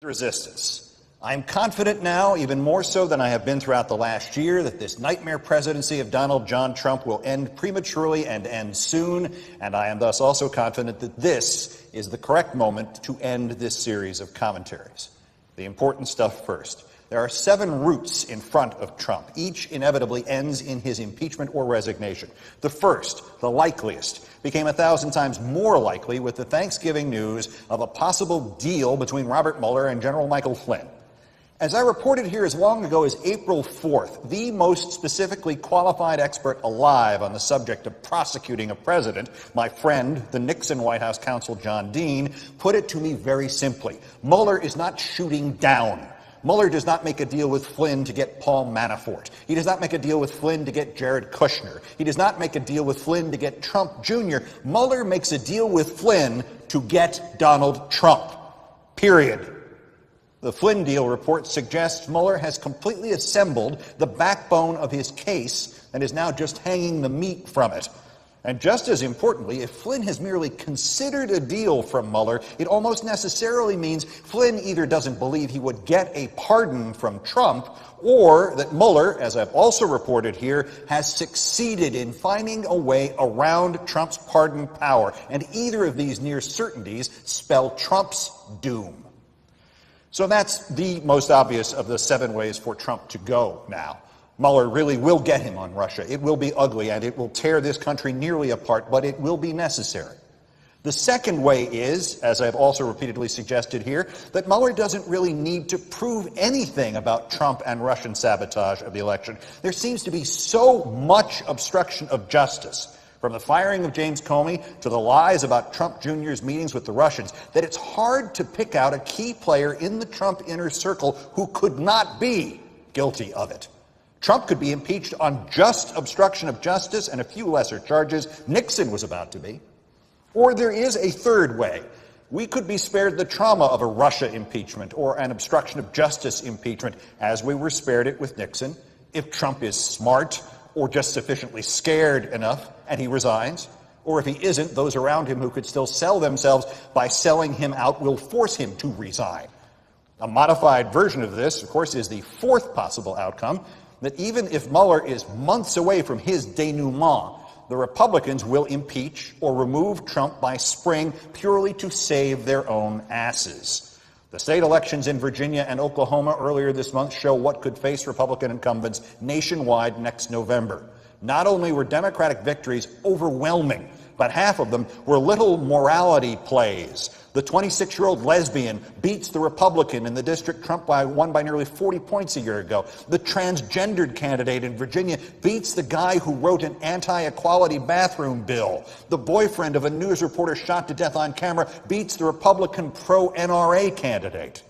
Resistance. I am confident now, even more so than I have been throughout the last year, that this nightmare presidency of Donald John Trump will end prematurely and end soon, and I am thus also confident that this is the correct moment to end this series of commentaries. The important stuff first. There are 7 routes in front of Trump. Each inevitably ends in his impeachment or resignation. The first, the likeliest, became 1,000 times more likely with the Thanksgiving news of a possible deal between Robert Mueller and General Michael Flynn. As I reported here as long ago as April 4th, the most specifically qualified expert alive on the subject of prosecuting a president, my friend, the Nixon White House counsel John Dean, put it to me very simply. Mueller is not shooting down. Mueller does not make a deal with Flynn to get Paul Manafort. He does not make a deal with Flynn to get Jared Kushner. He does not make a deal with Flynn to get Trump Jr. Mueller makes a deal with Flynn to get Donald Trump. Period. The Flynn deal report suggests Mueller has completely assembled the backbone of his case and is now just hanging the meat from it. And just as importantly, if Flynn has merely considered a deal from Mueller, it almost necessarily means Flynn either doesn't believe he would get a pardon from Trump, or that Mueller, as I've also reported here, has succeeded in finding a way around Trump's pardon power. And either of these near certainties spell Trump's doom. So that's the most obvious of the 7 ways for Trump to go now. Mueller really will get him on Russia. It will be ugly, and it will tear this country nearly apart, but it will be necessary. The second way is, as I've also repeatedly suggested here, that Mueller doesn't really need to prove anything about Trump and Russian sabotage of the election. There seems to be so much obstruction of justice, from the firing of James Comey to the lies about Trump Jr.'s meetings with the Russians, that it's hard to pick out a key player in the Trump inner circle who could not be guilty of it. Trump could be impeached on just obstruction of justice and a few lesser charges. Nixon was about to be. Or there is a third way. We could be spared the trauma of a Russia impeachment or an obstruction of justice impeachment, as we were spared it with Nixon, if Trump is smart or just sufficiently scared enough and he resigns. Or if he isn't, those around him who could still sell themselves by selling him out will force him to resign. A modified version of this, of course, is the fourth possible outcome, that even if Mueller is months away from his denouement, the Republicans will impeach or remove Trump by spring purely to save their own asses. The state elections in Virginia and Oklahoma earlier this month show what could face Republican incumbents nationwide next November. Not only were Democratic victories overwhelming, but half of them were little morality plays. The 26-year-old lesbian beats the Republican in the district Trump won by nearly 40 points a year ago. The transgendered candidate in Virginia beats the guy who wrote an anti-equality bathroom bill. The boyfriend of a news reporter shot to death on camera beats the Republican pro-NRA candidate.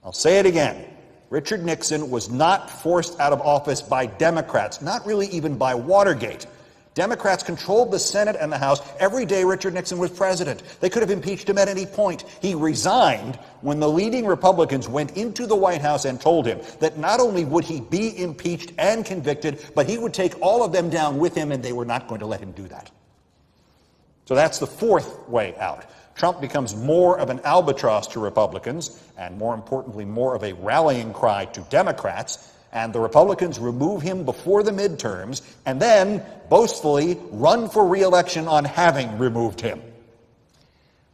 I'll say it again. Richard Nixon was not forced out of office by Democrats, not really even by Watergate. Democrats controlled the Senate and the House every day Richard Nixon was president. They could have impeached him at any point. He resigned when the leading Republicans went into the White House and told him that not only would he be impeached and convicted, but he would take all of them down with him, and they were not going to let him do that. So that's the fourth way out. Trump becomes more of an albatross to Republicans, and more importantly, more of a rallying cry to Democrats, and the Republicans remove him before the midterms, and then boastfully run for re-election on having removed him.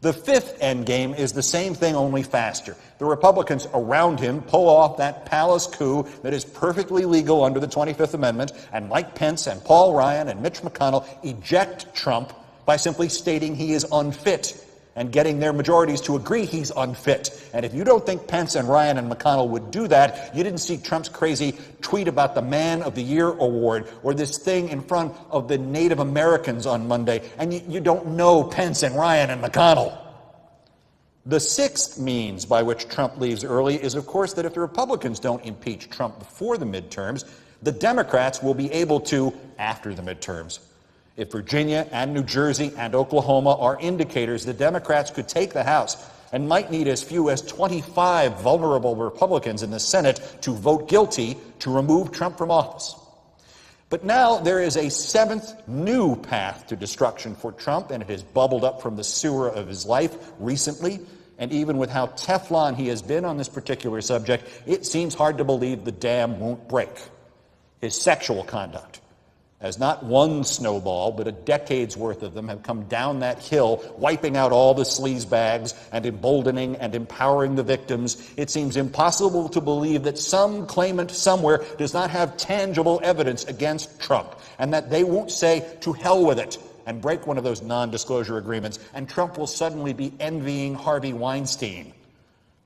The fifth endgame is the same thing, only faster. The Republicans around him pull off that palace coup that is perfectly legal under the 25th Amendment, and Mike Pence and Paul Ryan and Mitch McConnell eject Trump by simply stating he is unfit and getting their majorities to agree he's unfit. And if you don't think Pence and Ryan and McConnell would do that, you didn't see Trump's crazy tweet about the Man of the Year award or this thing in front of the Native Americans on Monday, and you don't know Pence and Ryan and McConnell. The sixth means by which Trump leaves early is, of course, that if the Republicans don't impeach Trump before the midterms, the Democrats will be able to after the midterms. If Virginia and New Jersey and Oklahoma are indicators, the Democrats could take the House and might need as few as 25 vulnerable Republicans in the Senate to vote guilty to remove Trump from office. But now there is a seventh new path to destruction for Trump, and it has bubbled up from the sewer of his life recently. And even with how Teflon he has been on this particular subject, it seems hard to believe the dam won't break. His sexual conduct, as not one snowball, but a decade's worth of them have come down that hill, wiping out all the sleazebags and emboldening and empowering the victims. It seems impossible to believe that some claimant somewhere does not have tangible evidence against Trump, and that they won't say, to hell with it, and break one of those non-disclosure agreements, and Trump will suddenly be envying Harvey Weinstein.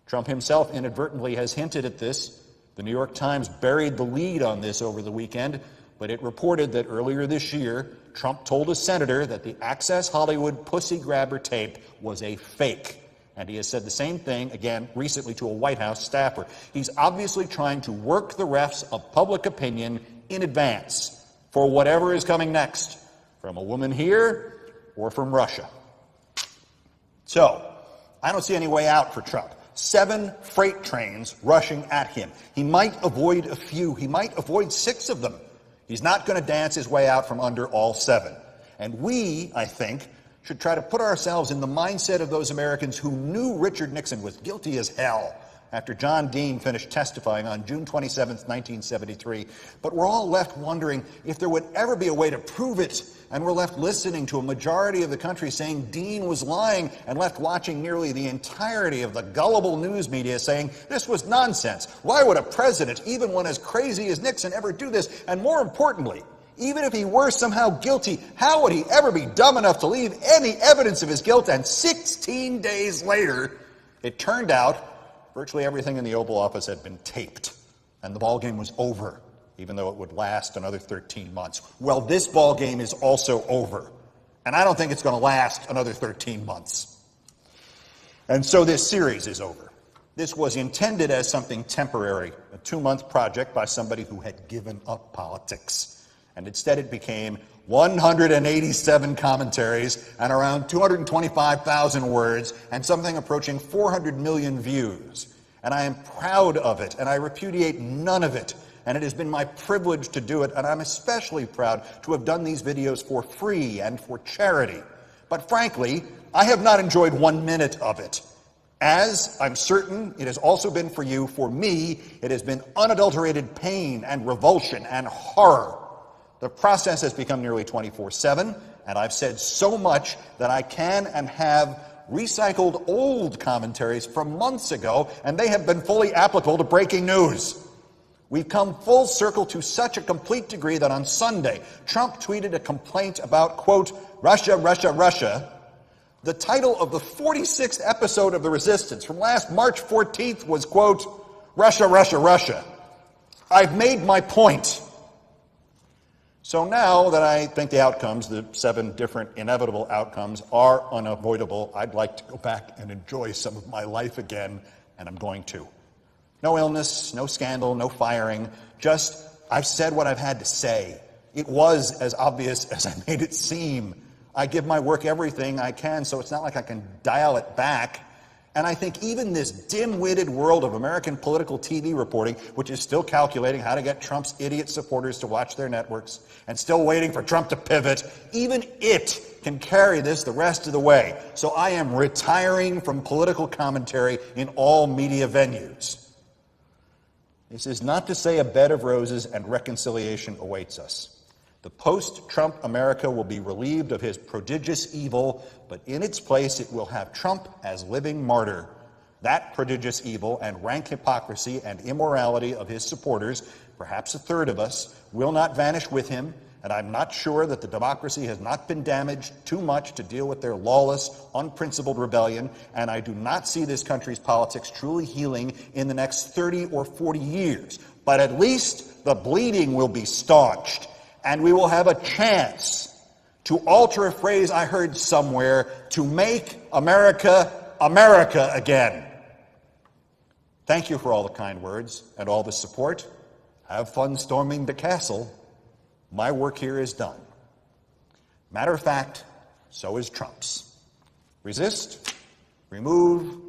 Trump himself inadvertently has hinted at this. The New York Times buried the lead on this over the weekend, but it reported that earlier this year, Trump told a senator that the Access Hollywood pussy grabber tape was a fake. And he has said the same thing, again, recently to a White House staffer. He's obviously trying to work the refs of public opinion in advance for whatever is coming next, from a woman here or from Russia. So, I don't see any way out for Trump. 7 freight trains rushing at him. He might avoid a few. He might avoid 6 of them. He's not going to dance his way out from under all 7. And we, I think, should try to put ourselves in the mindset of those Americans who knew Richard Nixon was guilty as hell after John Dean finished testifying on June 27, 1973. But we're all left wondering if there would ever be a way to prove it, and we're left listening to a majority of the country saying Dean was lying, and left watching nearly the entirety of the gullible news media saying this was nonsense. Why would a president, even one as crazy as Nixon, ever do this? And more importantly, even if he were somehow guilty, how would he ever be dumb enough to leave any evidence of his guilt? And 16 days later, it turned out virtually everything in the Oval Office had been taped, and the ballgame was over, even though it would last another 13 months. Well, this ballgame is also over, and I don't think it's going to last another 13 months. And so this series is over. This was intended as something temporary, a 2-month project by somebody who had given up politics. And instead it became 187 commentaries and around 225,000 words and something approaching 400 million views. And I am proud of it, and I repudiate none of it. And it has been my privilege to do it, and I'm especially proud to have done these videos for free and for charity. But frankly, I have not enjoyed 1 minute of it. As I'm certain it has also been for you, for me, it has been unadulterated pain and revulsion and horror. The process has become nearly 24/7, and I've said so much that I can and have recycled old commentaries from months ago, and they have been fully applicable to breaking news. We've come full circle to such a complete degree that on Sunday, Trump tweeted a complaint about, quote, Russia, Russia, Russia. The title of the 46th episode of The Resistance from last March 14th was, quote, Russia, Russia, Russia. I've made my point. So now that I think the outcomes, the 7 different inevitable outcomes, are unavoidable, I'd like to go back and enjoy some of my life again, and I'm going to. No illness, no scandal, no firing, just I've said what I've had to say. It was as obvious as I made it seem. I give my work everything I can, so it's not like I can dial it back. And I think even this dim-witted world of American political TV reporting, which is still calculating how to get Trump's idiot supporters to watch their networks, and still waiting for Trump to pivot, even it can carry this the rest of the way. So I am retiring from political commentary in all media venues. This is not to say a bed of roses and reconciliation awaits us. The post-Trump America will be relieved of his prodigious evil, but in its place it will have Trump as living martyr. That prodigious evil and rank hypocrisy and immorality of his supporters, perhaps a third of us, will not vanish with him, and I'm not sure that the democracy has not been damaged too much to deal with their lawless, unprincipled rebellion, and I do not see this country's politics truly healing in the next 30 or 40 years. But at least the bleeding will be staunched, and we will have a chance to alter a phrase I heard somewhere, to make America America again. Thank you for all the kind words and all the support. Have fun storming the castle. My work here is done. Matter of fact, so is Trump's. Resist, remove,